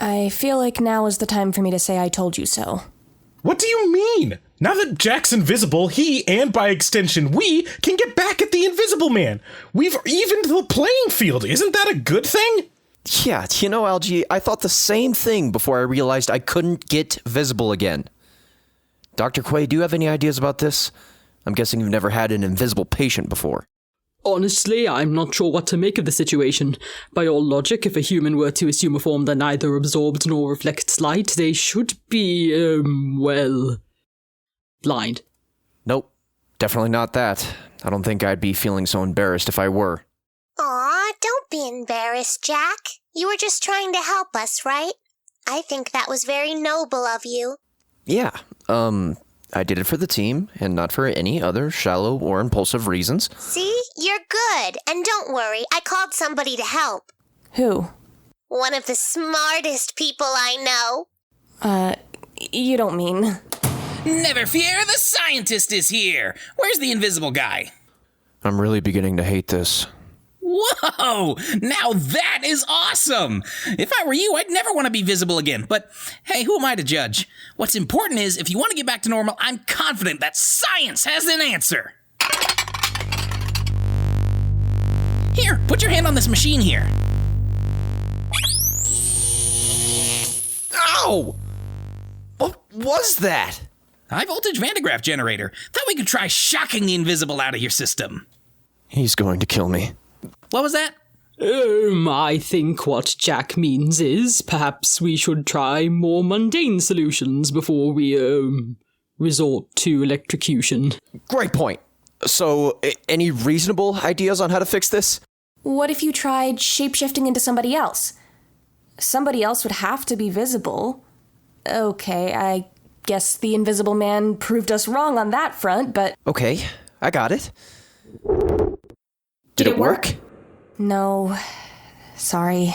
I feel like now is the time for me to say I told you so. What do you mean? Now that Jack's invisible, he, and by extension we, can get back at the Invisible Man. We've evened the playing field. Isn't that a good thing? Yeah, Algie, I thought the same thing before I realized I couldn't get visible again. Dr. Quay, do you have any ideas about this? I'm guessing you've never had an invisible patient before. Honestly, I'm not sure what to make of the situation. By all logic, if a human were to assume a form that neither absorbs nor reflects light, they should be, blind. Nope, definitely not that. I don't think I'd be feeling so embarrassed if I were. Aw, don't be embarrassed, Jack. You were just trying to help us, right? I think that was very noble of you. Yeah, I did it for the team, and not for any other shallow or impulsive reasons. See? You're good. And don't worry, I called somebody to help. Who? One of the smartest people I know. You don't mean... Never fear, the scientist is here! Where's the invisible guy? I'm really beginning to hate this. Whoa! Now that is awesome! If I were you, I'd never want to be visible again. But hey, who am I to judge? What's important is, if you want to get back to normal, I'm confident that science has an answer. Here, put your hand on this machine here. Ow! What was that? High voltage Van de Graaff generator. Thought we could try shocking the invisible out of your system. He's going to kill me. What was that? I think what Jack means is perhaps we should try more mundane solutions before we, resort to electrocution. Great point. So, any reasonable ideas on how to fix this? What if you tried shapeshifting into somebody else? Somebody else would have to be visible. Okay, I guess the Invisible Man proved us wrong on that front, but... Okay, I got it. Did it work? No. Sorry.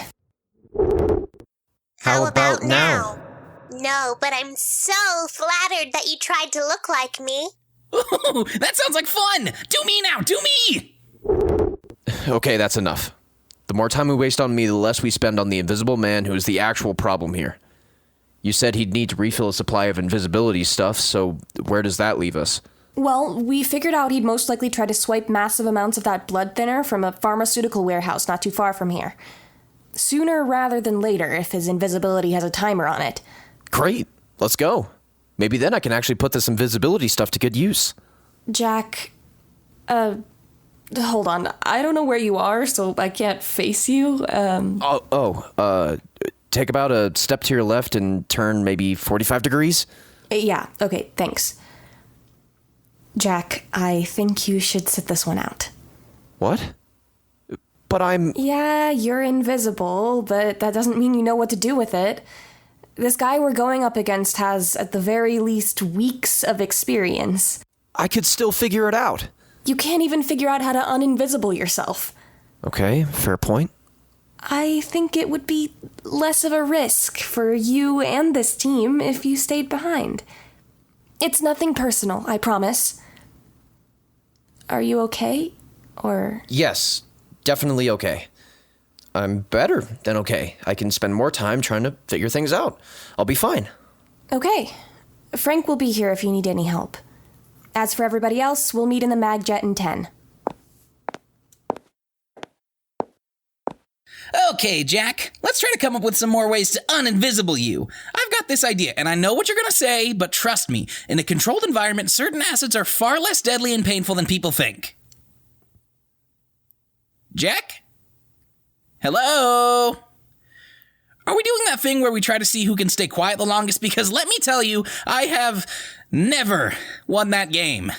How about now? No, but I'm so flattered that you tried to look like me. Ooh, that sounds like fun! Do me now, do me! Okay, that's enough. The more time we waste on me, the less we spend on the Invisible Man, who is the actual problem here. You said he'd need to refill a supply of invisibility stuff, so where does that leave us? Well, we figured out he'd most likely try to swipe massive amounts of that blood thinner from a pharmaceutical warehouse not too far from here. Sooner rather than later, if his invisibility has a timer on it. Great, let's go. Maybe then I can actually put this invisibility stuff to good use. Jack, hold on. I don't know where you are, so I can't face you. Take about a step to your left and turn maybe 45 degrees? Yeah, okay, thanks. Jack, I think you should sit this one out. What? But I'm... Yeah, you're invisible, but that doesn't mean you know what to do with it. This guy we're going up against has, at the very least, weeks of experience. I could still figure it out. You can't even figure out how to uninvisible yourself. Okay, fair point. I think it would be less of a risk for you and this team if you stayed behind. It's nothing personal, I promise. Are you okay? Or... Yes, definitely okay. I'm better than okay. I can spend more time trying to figure things out. I'll be fine. Okay. Frank will be here if you need any help. As for everybody else, we'll meet in the Magjet in 10. Okay, Jack, let's try to come up with some more ways to uninvisible you. I've got this idea, and I know what you're gonna say, but trust me, in a controlled environment, certain acids are far less deadly and painful than people think. Jack? Hello? Are we doing that thing where we try to see who can stay quiet the longest? Because let me tell you, I have never won that game.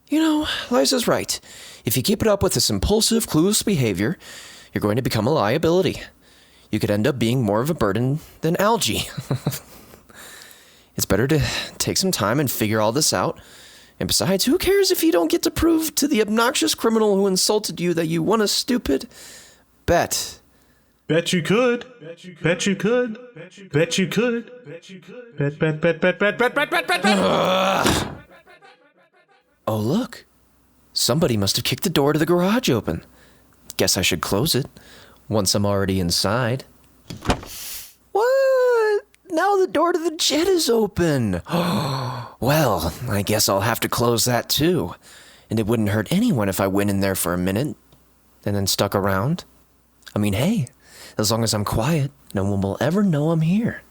You know, Liza's right. If you keep it up with this impulsive, clueless behavior, you're going to become a liability. You could end up being more of a burden than Algie. It's better to take some time and figure all this out. And besides, who cares if you don't get to prove to the obnoxious criminal who insulted you that you won a stupid bet? Bet you could. Bet you could. Bet you could. Bet. Oh, look. Somebody must have kicked the door to the garage open. guess I should close it once I'm already inside. What? Now the door to the jet is open. Well, I guess I'll have to close that too. And it wouldn't hurt anyone if I went in there for a minute and then stuck around. I mean, hey, as long as I'm quiet, no one will ever know I'm here.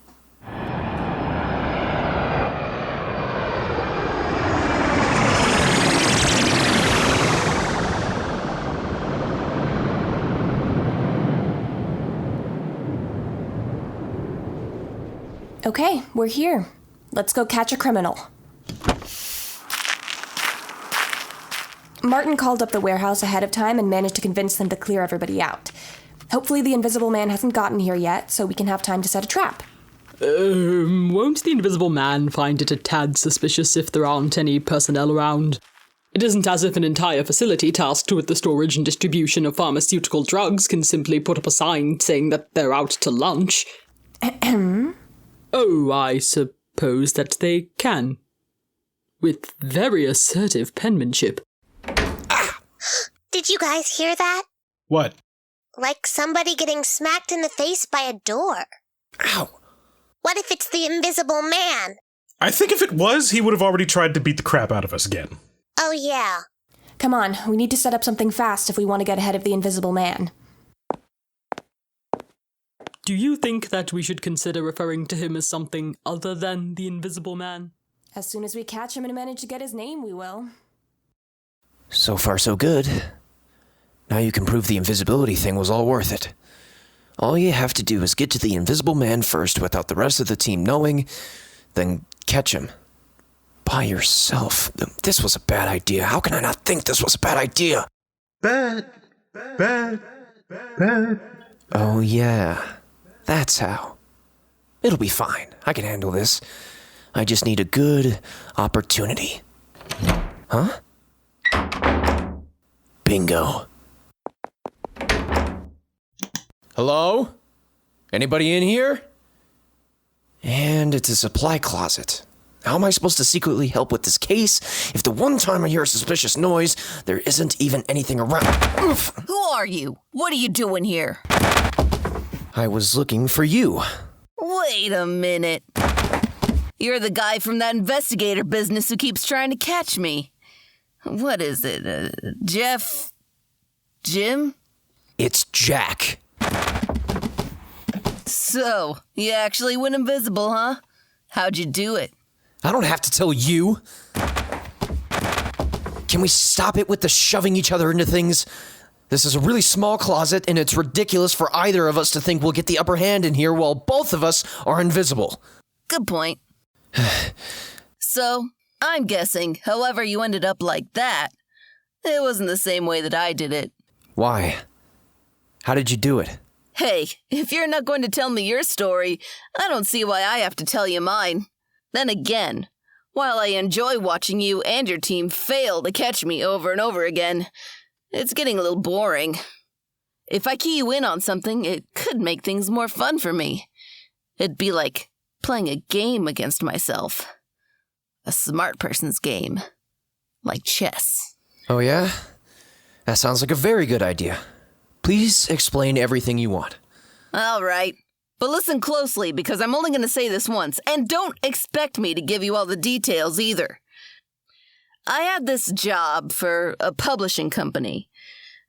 Okay, we're here. Let's go catch a criminal. Martin called up the warehouse ahead of time and managed to convince them to clear everybody out. Hopefully the Invisible Man hasn't gotten here yet, so we can have time to set a trap. Won't the Invisible Man find it a tad suspicious if there aren't any personnel around? It isn't as if an entire facility tasked with the storage and distribution of pharmaceutical drugs can simply put up a sign saying that they're out to lunch. Oh, I suppose that they can. With very assertive penmanship. Did you guys hear that? What? Like somebody getting smacked in the face by a door. Ow! What if it's the Invisible Man? I think if it was, he would have already tried to beat the crap out of us again. Oh, yeah. Come on, we need to set up something fast if we want to get ahead of the Invisible Man. Do you think that we should consider referring to him as something other than the Invisible Man? As soon as we catch him and manage to get his name, we will. So far, so good. Now you can prove the invisibility thing was all worth it. All you have to do is get to the Invisible Man first without the rest of the team knowing, then catch him. By yourself. This was a bad idea. How can I not think this was a bad idea? Bad. Oh, yeah. That's how. It'll be fine. I can handle this. I just need a good opportunity. Huh? Bingo. Hello? Anybody in here? And it's a supply closet. How am I supposed to secretly help with this case if the one time I hear a suspicious noise, there isn't even anything around? Oof. Who are you? What are you doing here? I was looking for you. Wait a minute. You're the guy from that investigator business who keeps trying to catch me. What is it, Jeff? Jim? It's Jack. So, you actually went invisible, huh? How'd you do it? I don't have to tell you. Can we stop it with the shoving each other into things? This is a really small closet, and it's ridiculous for either of us to think we'll get the upper hand in here while both of us are invisible. Good point. So, I'm guessing, however you ended up like that, it wasn't the same way that I did it. Why? How did you do it? Hey, if you're not going to tell me your story, I don't see why I have to tell you mine. Then again, while I enjoy watching you and your team fail to catch me over and over again, it's getting a little boring. If I key you in on something, it could make things more fun for me. It'd be like playing a game against myself. A smart person's game. Like chess. Oh, yeah? That sounds like a very good idea. Please explain everything you want. All right. But listen closely, because I'm only going to say this once, and don't expect me to give you all the details either. I had this job for a publishing company.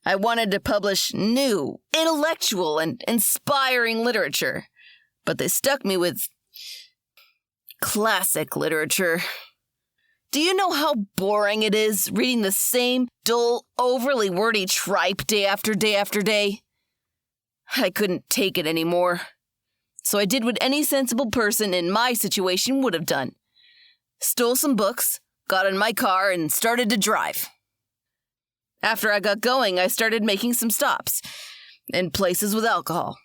I wanted to publish new, intellectual, and inspiring literature, but they stuck me with classic literature. Do you know how boring it is reading the same dull, overly wordy tripe day after day after day? I couldn't take it anymore. So I did what any sensible person in my situation would have done. Stole some books, got in my car, and started to drive. After I got going, I started making some stops in places with alcohol.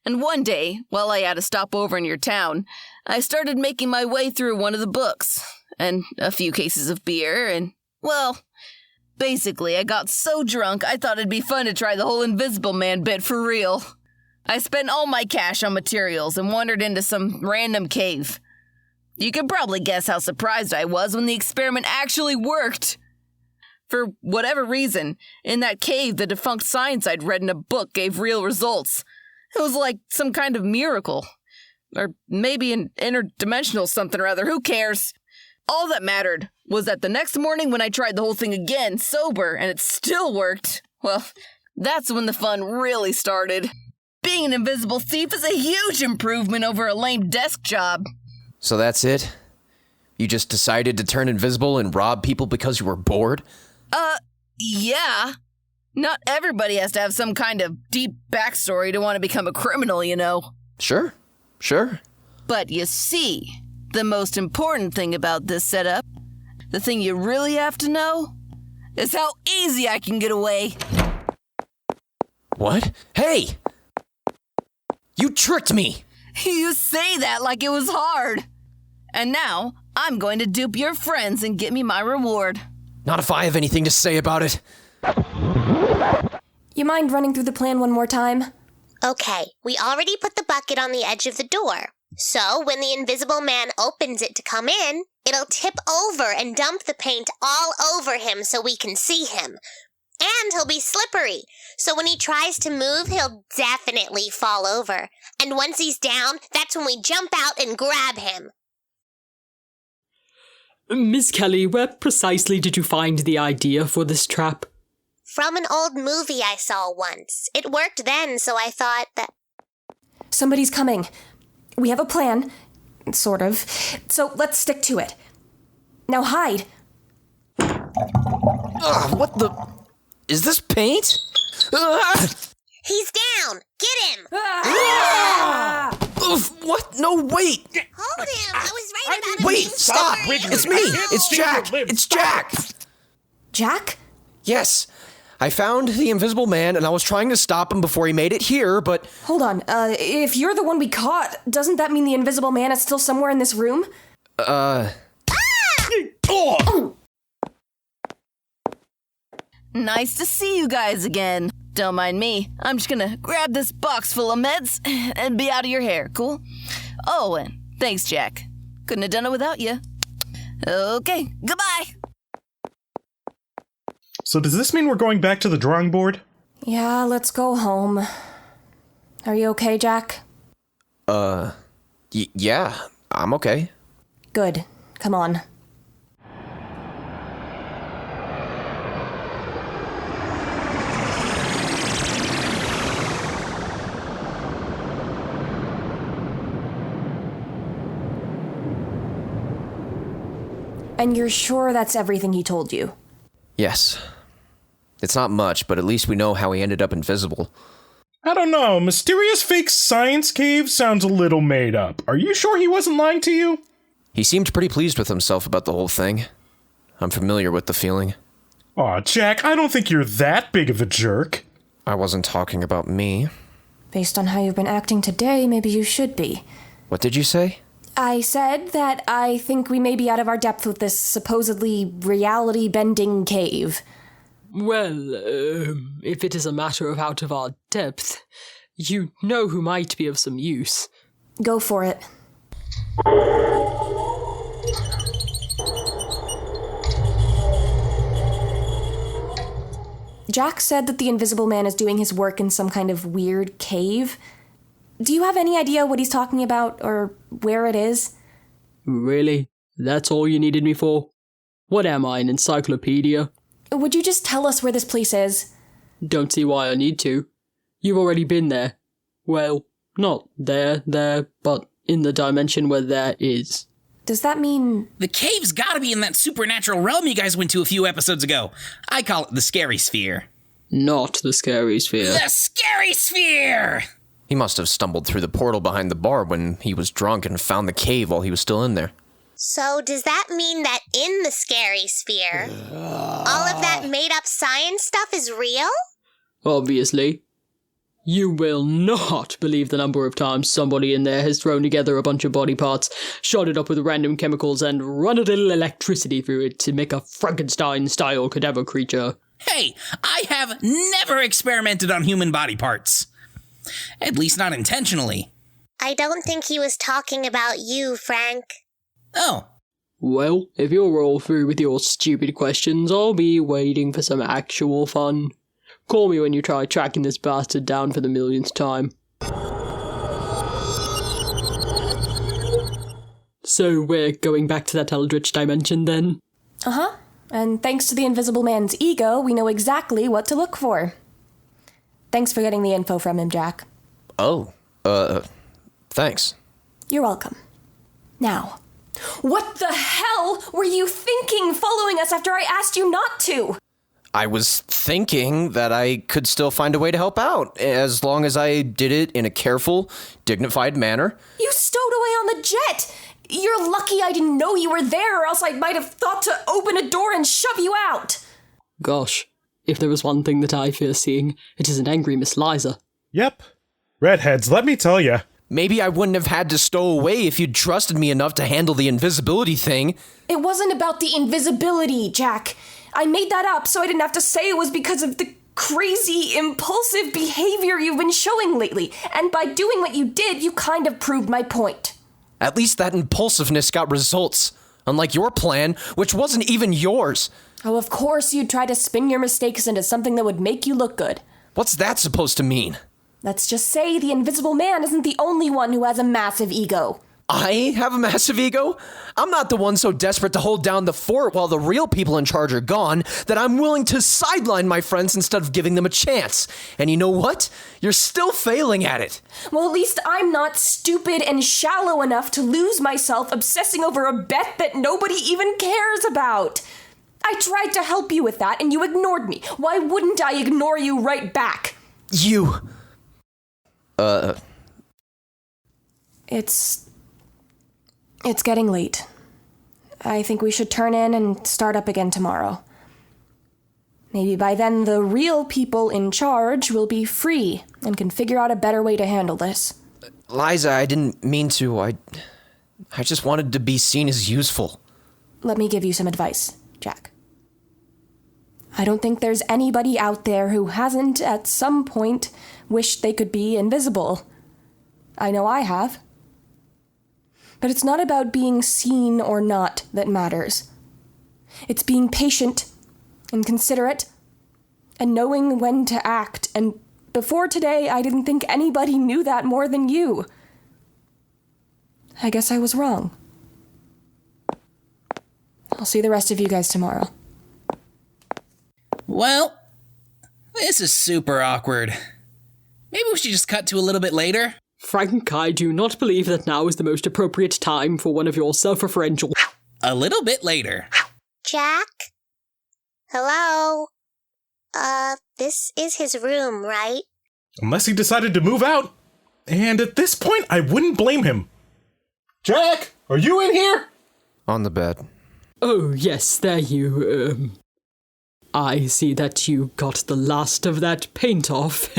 And one day, while I had a stopover in your town, I started making my way through one of the books, and a few cases of beer, and, well, basically I got so drunk I thought it'd be fun to try the whole Invisible Man bit for real. I spent all my cash on materials and wandered into some random cave. You can probably guess how surprised I was when the experiment actually worked. For whatever reason, in that cave, the defunct science I'd read in a book gave real results. It was like some kind of miracle. Or maybe an interdimensional something or other, who cares? All that mattered was that the next morning when I tried the whole thing again, sober, and it still worked, well, that's when the fun really started. Being an invisible thief is a huge improvement over a lame desk job. So that's it? You just decided to turn invisible and rob people because you were bored? Yeah. Not everybody has to have some kind of deep backstory to want to become a criminal, you know. Sure. But you see, the most important thing about this setup, the thing you really have to know, is how easy I can get away. What? Hey! You tricked me! You say that like it was hard. And now, I'm going to dupe your friends and get me my reward. Not if I have anything to say about it. You mind running through the plan one more time? Okay, we already put the bucket on the edge of the door. So when the invisible man opens it to come in, it'll tip over and dump the paint all over him so we can see him. And he'll be slippery, so when he tries to move, he'll definitely fall over. And once he's down, that's when we jump out and grab him. Miss Kelly, where precisely did you find the idea for this trap? From an old movie I saw once. It worked then, so I thought that... Somebody's coming. We have a plan. Sort of. So let's stick to it. Now hide. What the... Is this paint? He's down! Get him! Oof, what? No, wait! Hold him! I was right about him Wait, being stop! slippery. It's me! It's Jack! It's Jack! Jack? Yes. I found the invisible man and I was trying to stop him before he made it here, but... Hold on. If you're the one we caught, doesn't that mean the invisible man is still somewhere in this room? Nice to see you guys again. Don't mind me. I'm just gonna grab this box full of meds and be out of your hair, cool? Oh, and thanks, Jack. Couldn't have done it without you. Okay, goodbye. So does this mean we're going back to the drawing board? Yeah, let's go home. Are you okay, Jack? Yeah, I'm okay. Good. Come on. And you're sure that's everything he told you? Yes. It's not much, but at least we know how he ended up invisible. I don't know. Mysterious fake science cave sounds a little made up. Are you sure he wasn't lying to you? He seemed pretty pleased with himself about the whole thing. I'm familiar with the feeling. Aw, Jack, I don't think you're that big of a jerk. I wasn't talking about me. Based on how you've been acting today, maybe you should be. What did you say? I said that I think we may be out of our depth with this supposedly reality-bending cave. Well, if it is a matter of out of our depth, you know who might be of some use. Go for it. Jack said that the Invisible Man is doing his work in some kind of weird cave. Do you have any idea what he's talking about, or where it is? Really? That's all you needed me for? What am I, an encyclopedia? Would you just tell us where this place is? Don't see why I need to. You've already been there. Well, not there, but in the dimension where there is. Does that mean... The cave's gotta be in that supernatural realm you guys went to a few episodes ago. I call it the Scary Sphere. Not the Scary Sphere. The Scary Sphere! He must have stumbled through the portal behind the bar when he was drunk and found the cave while he was still in there. So does that mean that in the Scary Sphere, all of that made-up science stuff is real? Obviously. You will not believe the number of times somebody in there has thrown together a bunch of body parts, shot it up with random chemicals, and run a little electricity through it to make a Frankenstein-style cadaver creature. Hey, I have never experimented on human body parts. At least not intentionally. I don't think he was talking about you, Frank. Oh. Well, if you're all through with your stupid questions, I'll be waiting for some actual fun. Call me when you try tracking this bastard down for the millionth time. So we're going back to that Eldritch dimension then? Uh-huh. And thanks to the Invisible Man's ego, we know exactly what to look for. Thanks for getting the info from him, Jack. Oh, thanks. You're welcome. Now, what the hell were you thinking following us after I asked you not to? I was thinking that I could still find a way to help out, as long as I did it in a careful, dignified manner. You stowed away on the jet! You're lucky I didn't know you were there, or else I might have thought to open a door and shove you out! Gosh, if there was one thing that I fear seeing, it is an angry Miss Liza. Yep. Redheads, let me tell ya. Maybe I wouldn't have had to stow away if you'd trusted me enough to handle the invisibility thing. It wasn't about the invisibility, Jack. I made that up so I didn't have to say it was because of the crazy, impulsive behavior you've been showing lately. And by doing what you did, you kind of proved my point. At least that impulsiveness got results. Unlike your plan, which wasn't even yours. Oh, of course you'd try to spin your mistakes into something that would make you look good. What's that supposed to mean? Let's just say the Invisible Man isn't the only one who has a massive ego. I have a massive ego? I'm not the one so desperate to hold down the fort while the real people in charge are gone that I'm willing to sideline my friends instead of giving them a chance. And you know what? You're still failing at it. Well, at least I'm not stupid and shallow enough to lose myself obsessing over a bet that nobody even cares about. I tried to help you with that and you ignored me. Why wouldn't I ignore you right back? You... It's getting late. I think we should turn in and start up again tomorrow. Maybe by then the real people in charge will be free and can figure out a better way to handle this. Liza, I didn't mean to. I just wanted to be seen as useful. Let me give you some advice, Jack. I don't think there's anybody out there who hasn't, at some point, wished they could be invisible. I know I have. But it's not about being seen or not that matters. It's being patient and considerate and knowing when to act. And before today, I didn't think anybody knew that more than you. I guess I was wrong. I'll see the rest of you guys tomorrow. Well, this is super awkward. Maybe we should just cut to a little bit later? Frank, I do not believe that now is the most appropriate time for one of your self-referential... A little bit later. Jack? Hello? This is his room, right? Unless he decided to move out. And at this point, I wouldn't blame him. Jack, are you in here? On the bed. Oh, yes, there you, I see that you got the last of that paint off.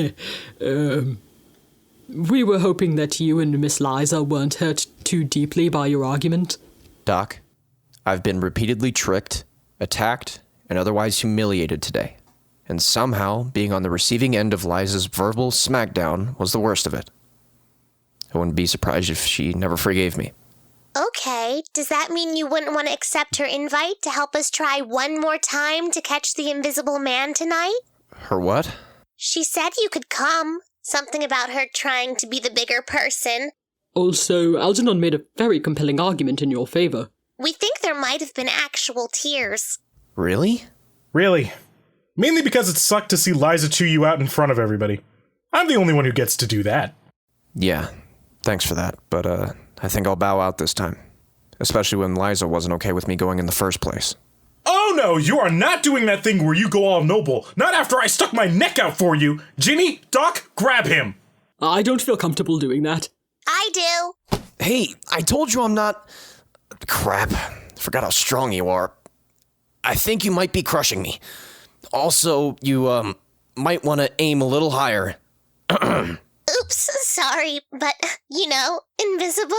We were hoping that you and Miss Liza weren't hurt too deeply by your argument. Doc, I've been repeatedly tricked, attacked, and otherwise humiliated today. And somehow, being on the receiving end of Liza's verbal smackdown was the worst of it. I wouldn't be surprised if she never forgave me. Okay, does that mean you wouldn't want to accept her invite to help us try one more time to catch the Invisible Man tonight? Her what? She said you could come. Something about her trying to be the bigger person. Also, Algernon made a very compelling argument in your favor. We think there might have been actual tears. Really? Really. Mainly because it sucked to see Liza chew you out in front of everybody. I'm the only one who gets to do that. Yeah, thanks for that, but I think I'll bow out this time. Especially when Liza wasn't okay with me going in the first place. Oh no, you are not doing that thing where you go all noble. Not after I stuck my neck out for you. Ginny, Doc, grab him. I don't feel comfortable doing that. I do. Hey, I told you I'm not... Crap, forgot how strong you are. I think you might be crushing me. Also, you, might want to aim a little higher. Oops, sorry, but, invisible.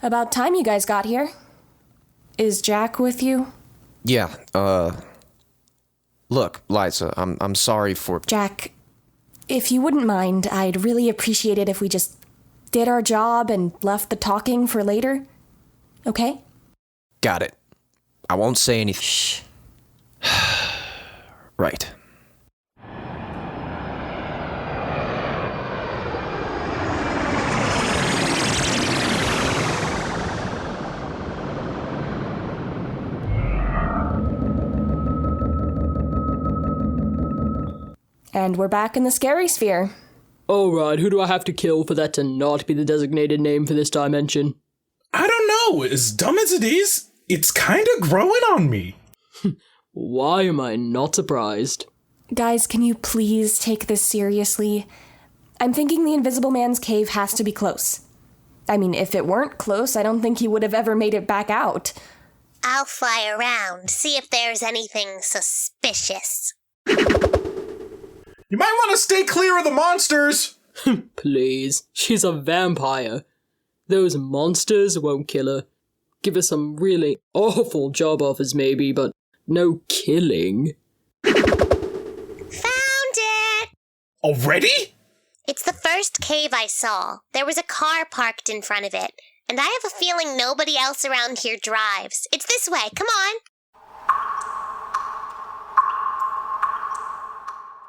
About time you guys got here. Is Jack with you? Yeah, look, Liza, I'm sorry for... Jack, if you wouldn't mind, I'd really appreciate it if we just did our job and left the talking for later. Okay? Got it. I won't say anything. Shh. Right. And we're back in the scary sphere. Alright, who do I have to kill for that to not be the designated name for this dimension? I don't know. As dumb as it is, it's kind of growing on me. Why am I not surprised? Guys, can you please take this seriously? I'm thinking the Invisible Man's cave has to be close. I mean, if it weren't close, I don't think he would have ever made it back out. I'll fly around, see if there's anything suspicious. You might want to stay clear of the monsters. Please, she's a vampire. Those monsters won't kill her. Give her some really awful job offers maybe, but no killing. Found it! Already? It's the first cave I saw. There was a car parked in front of it, and I have a feeling nobody else around here drives. It's this way, come on.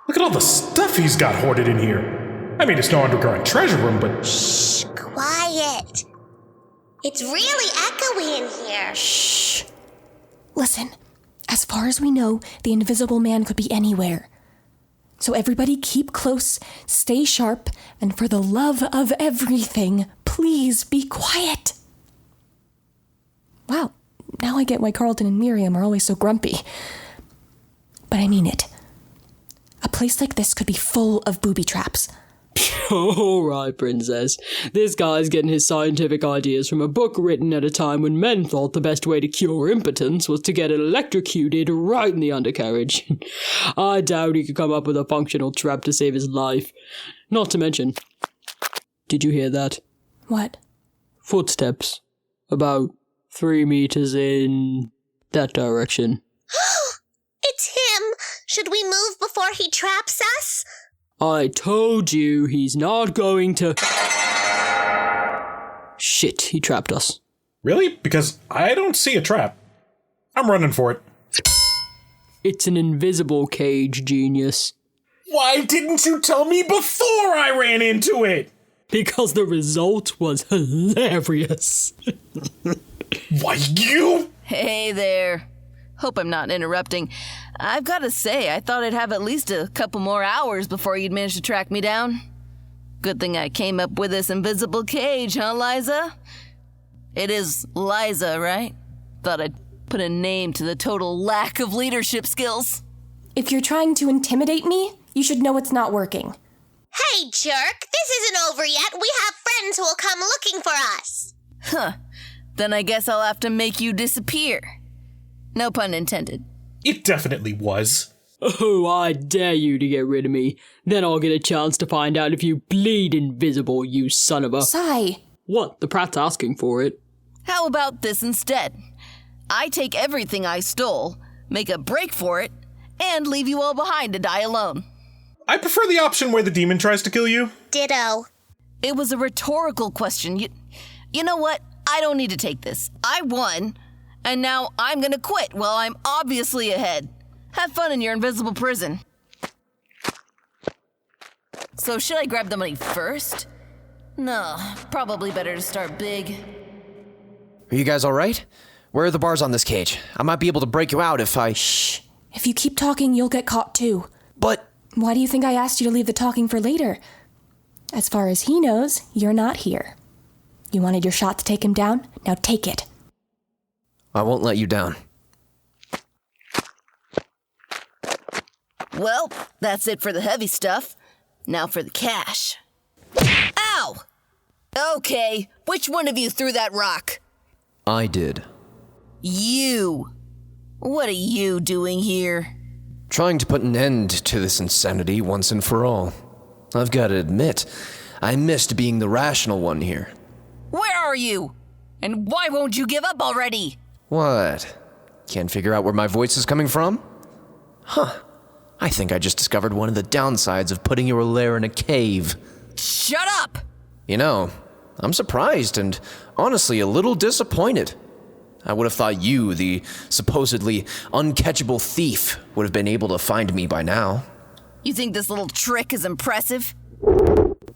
Look at all the stuff he's got hoarded in here. I mean, it's no underground treasure room, but... Shh, quiet. It's really echoey in here. Shh. Listen, as far as we know, the Invisible Man could be anywhere. So everybody keep close, stay sharp, and for the love of everything, please be quiet. Wow, now I get why Carlton and Miriam are always so grumpy. But I mean it. A place like this could be full of booby traps. Alright, princess. This guy's getting his scientific ideas from a book written at a time when men thought the best way to cure impotence was to get it electrocuted right in the undercarriage. I doubt he could come up with a functional trap to save his life. Not to mention... Did you hear that? What? Footsteps. About 3 meters in... that direction. It's him! Should we move before he traps us? I told you he's not going to... Shit, he trapped us. Really? Because I don't see a trap. I'm running for it. It's an invisible cage, genius. Why didn't you tell me before I ran into it? Because the result was hilarious. Why, you... Hey there. Hope I'm not interrupting. I've got to say, I thought I'd have at least a couple more hours before you'd manage to track me down. Good thing I came up with this invisible cage, huh, Liza? It is Liza, right? Thought I'd put a name to the total lack of leadership skills. If you're trying to intimidate me, you should know it's not working. Hey, jerk! This isn't over yet. We have friends who will come looking for us. Huh. Then I guess I'll have to make you disappear. No pun intended. It definitely was. Oh, I dare you to get rid of me. Then I'll get a chance to find out if you bleed invisible, you son of a... Sai! What? The Pratt's asking for it. How about this instead? I take everything I stole, make a break for it, and leave you all behind to die alone. I prefer the option where the demon tries to kill you. Ditto. It was a rhetorical question. You know what? I don't need to take this. I won, and now I'm gonna quit while I'm obviously ahead. Have fun in your invisible prison. So should I grab the money first? No, probably better to start big. Are you guys all right? Where are the bars on this cage? I might be able to break you out if I... Shh. If you keep talking, you'll get caught too. But... Why do you think I asked you to leave the talking for later? As far as he knows, you're not here. You wanted your shot to take him down? Now take it. I won't let you down. Well, that's it for the heavy stuff. Now for the cash. Ow! Okay, which one of you threw that rock? I did. You. What are you doing here? Trying to put an end to this insanity once and for all. I've got to admit, I missed being the rational one here. Where are you? And why won't you give up already? What? Can't figure out where my voice is coming from? Huh. I think I just discovered one of the downsides of putting your lair in a cave. Shut up! You know, I'm surprised and honestly a little disappointed. I would have thought you, the supposedly uncatchable thief, would have been able to find me by now. You think this little trick is impressive?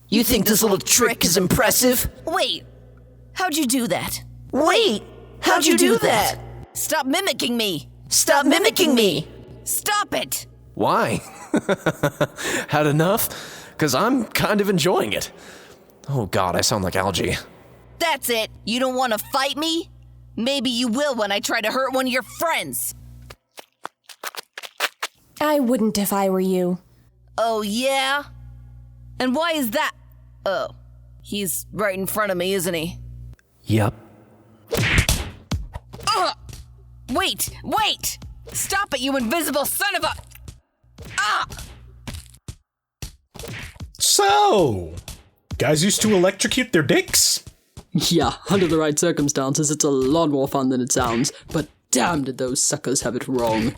You think this little trick is impressive? Wait, how'd you do that? Wait, how'd you do that? Stop mimicking me! Stop mimicking me! Stop it! Why? Had enough? Because I'm kind of enjoying it. Oh god, I sound like Algie. That's it. You don't want to fight me? Maybe you will when I try to hurt one of your friends. I wouldn't if I were you. Oh, yeah? And why is that? Oh, he's right in front of me, isn't he? Yep. Wait! Stop it, you invisible son of a... Ah! So, guys used to electrocute their dicks? Yeah, under the right circumstances, it's a lot more fun than it sounds, but damn did those suckers have it wrong.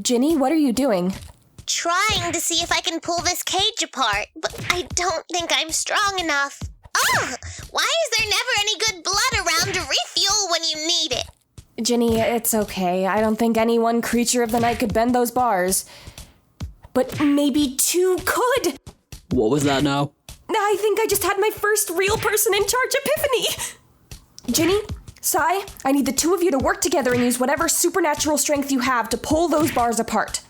Ginny, what are you doing? Trying to see if I can pull this cage apart, but I don't think I'm strong enough. Ugh! Why is there never any good blood around to refuel when you need it? Ginny, it's okay. I don't think any one creature of the night could bend those bars. But maybe two could! What was that now? I think I just had my first real person in charge epiphany! Ginny, Sai, I need the two of you to work together and use whatever supernatural strength you have to pull those bars apart.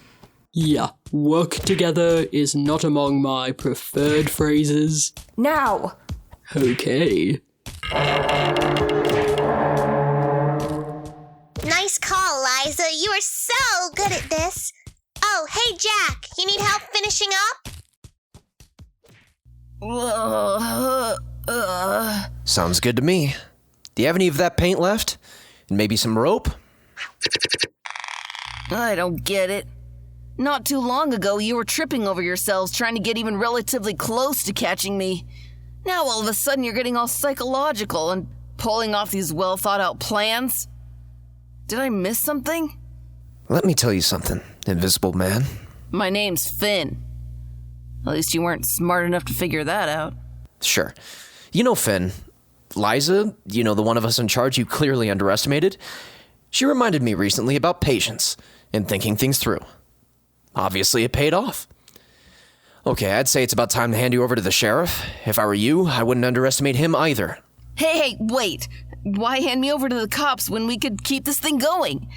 Yeah, work together is not among my preferred phrases. Now! Okay. Nice call, Liza. You are so good at this. Oh, hey, Jack. You need help finishing up? Sounds good to me. Do you have any of that paint left? And maybe some rope? I don't get it. Not too long ago, you were tripping over yourselves trying to get even relatively close to catching me. Now all of a sudden you're getting all psychological and pulling off these well-thought-out plans. Did I miss something? Let me tell you something, Invisible Man. My name's Finn. At least you weren't smart enough to figure that out. Sure. You know Finn. Liza, you know the one of us in charge you clearly underestimated? She reminded me recently about patience and thinking things through. Obviously, it paid off. Okay, I'd say it's about time to hand you over to the sheriff. If I were you, I wouldn't underestimate him either. Hey, wait. Why hand me over to the cops when we could keep this thing going?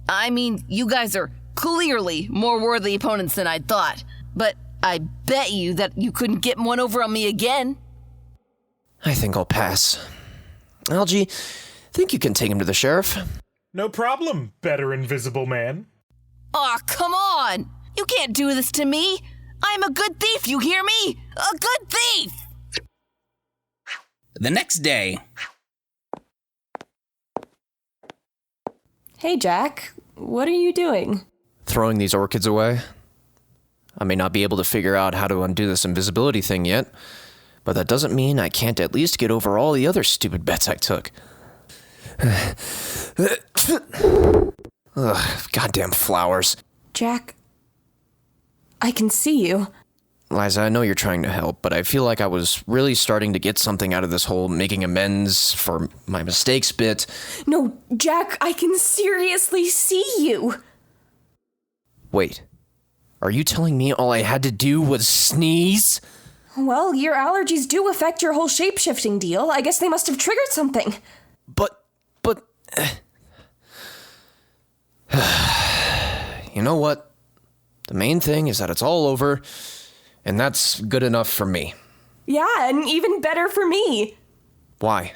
I mean, you guys are clearly more worthy opponents than I'd thought. But I bet you that you couldn't get one over on me again. I think I'll pass. Algie, think you can take him to the sheriff? No problem, better Invisible Man. Aw, come on! You can't do this to me! I'm a good thief, you hear me? A good thief! The next day, Hey, Jack. What are you doing? Throwing these orchids away? I may not be able to figure out how to undo this invisibility thing yet, but that doesn't mean I can't at least get over all the other stupid bets I took. Ugh, goddamn flowers. Jack, I can see you. Liza, I know you're trying to help, but I feel like I was really starting to get something out of this whole making amends for my mistakes bit. No, Jack, I can seriously see you. Wait, are you telling me all I had to do was sneeze? Well, your allergies do affect your whole shape-shifting deal. I guess they must have triggered something. But... You know what? The main thing is that it's all over, and that's good enough for me. Yeah, and even better for me. Why?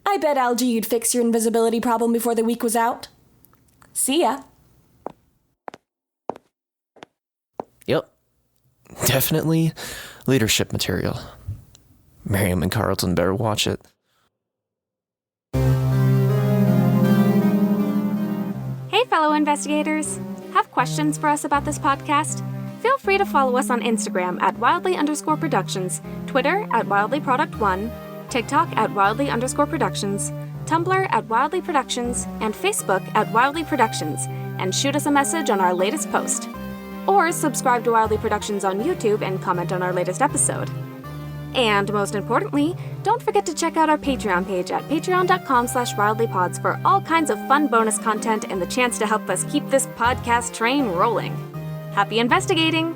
I bet, Algie, you'd fix your invisibility problem before the week was out. See ya. Yep. Definitely leadership material. Miriam and Carlton better watch it. Hey, fellow investigators! Have questions for us about this podcast? Feel free to follow us on Instagram at wildly_productions, Twitter at wildlyproduct1, TikTok at wildly_productions, Tumblr at Wildly Productions, and Facebook at Wildly Productions, and shoot us a message on our latest post. or subscribe to Wildly Productions on YouTube and comment on our latest episode. And most importantly, don't forget to check out our Patreon page at patreon.com/wildlypods for all kinds of fun bonus content and the chance to help us keep this podcast train rolling. Happy investigating!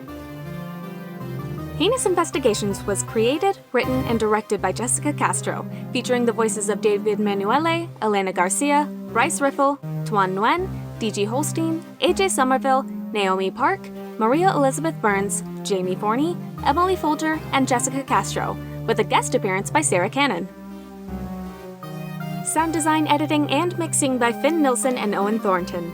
Heinous Investigations was created, written, and directed by Jessica Castro, featuring the voices of David Manuele, Elena Garcia, Bryce Riffle, Tuan Nguyen, DG Holstein, AJ Somerville, Naomi Park, Maria Elizabeth Burns, Jamie Forney, Emily Folger, and Jessica Castro, with a guest appearance by Sarah Cannon. Sound design, editing, and mixing by Finn Nilsson and Owen Thornton.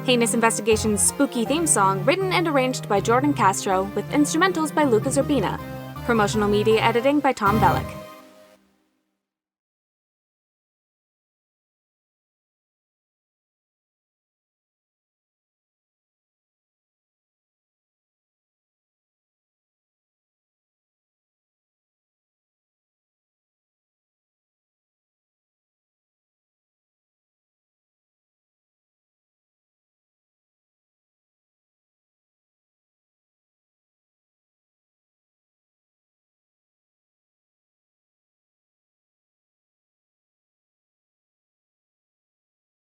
Heinous Investigations' spooky theme song written and arranged by Jordan Castro, with instrumentals by Lucas Urbina. Promotional media editing by Tom Bellick.